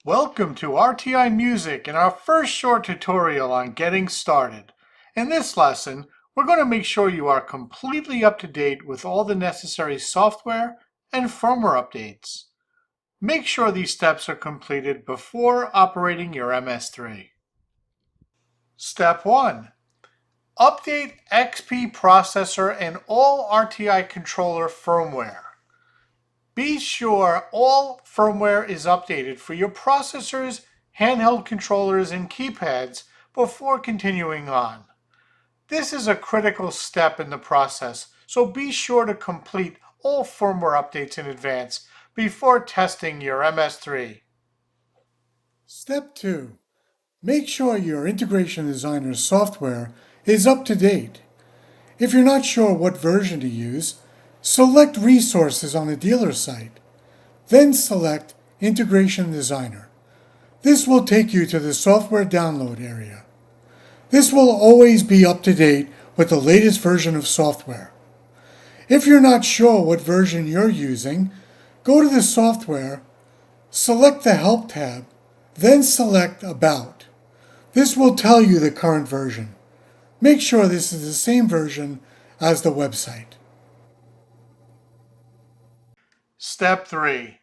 Welcome to RTI Music and our first short tutorial on getting started. In this lesson, we're going to make sure you are completely up to date with all the necessary software and firmware updates. Make sure these steps are completed before operating your MS3. Step 1. Update XP processor and all RTI controller firmware. Be sure all firmware is updated for your processors, handheld controllers, and keypads before continuing on. This is a critical step in the process, so be sure to complete all firmware updates in advance before testing your MS3. Step 2. Make sure your Integration Designer software is up to date. If you're not sure what version to use, select Resources on the dealer site. Then select Integration Designer. This will take you to the software download area. This will always be up to date with the latest version of software. If you're not sure what version you're using, go to the software, select the Help tab, then select About. This will tell you the current version. Make sure this is the same version as the website. Step 3.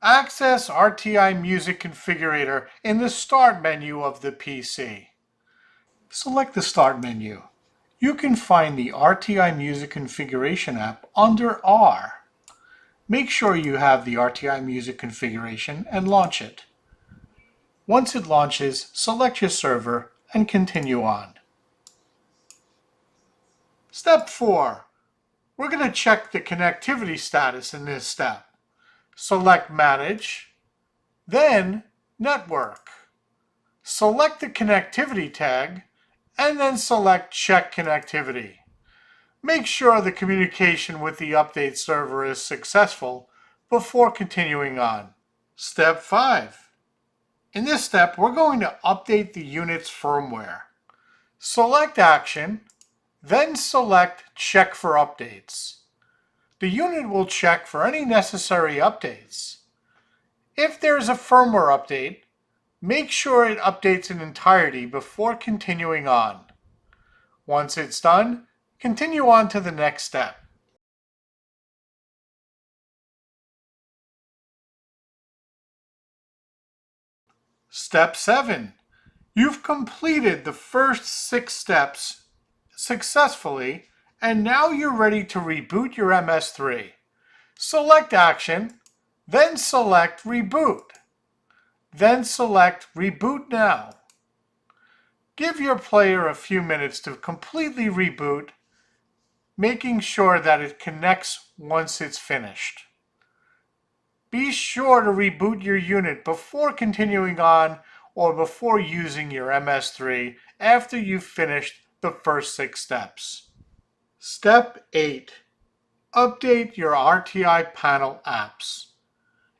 Access RTI Music Configurator in the Start menu of the PC. Select the Start menu. You can find the RTI Music Configuration app under R. Make sure you have the RTI Music Configuration and launch it. Once it launches, select your server and continue on. Step 4. We're going to check the connectivity status in this step. Select Manage, then Network. Select the connectivity tag, and then select Check Connectivity. Make sure the communication with the update server is successful before continuing on. Step 5. In this step, we're going to update the unit's firmware. Select Action, then select Check for Updates. The unit will check for any necessary updates. If there is a firmware update, make sure it updates in entirety before continuing on. Once it's done, continue on to the next step. Step 7. You've completed the first 6 steps successfully, and now you're ready to reboot your MS3. Select Action, then select Reboot. Then select Reboot Now. Give your player a few minutes to completely reboot, making sure that it connects once it's finished. Be sure to reboot your unit before continuing on or before using your MS3 after you've finished the first 6 steps. Step 8. Update your RTI panel apps.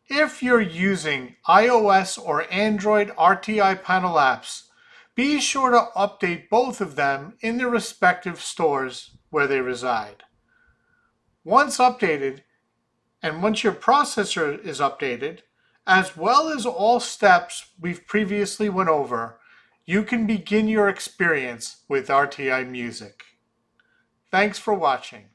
If you're using iOS or Android RTI panel apps, be sure to update both of them in their respective stores where they reside. Once updated, and once your processor is updated, as well as all steps we've previously went over, you can begin your experience with RTI Music. Thanks for watching.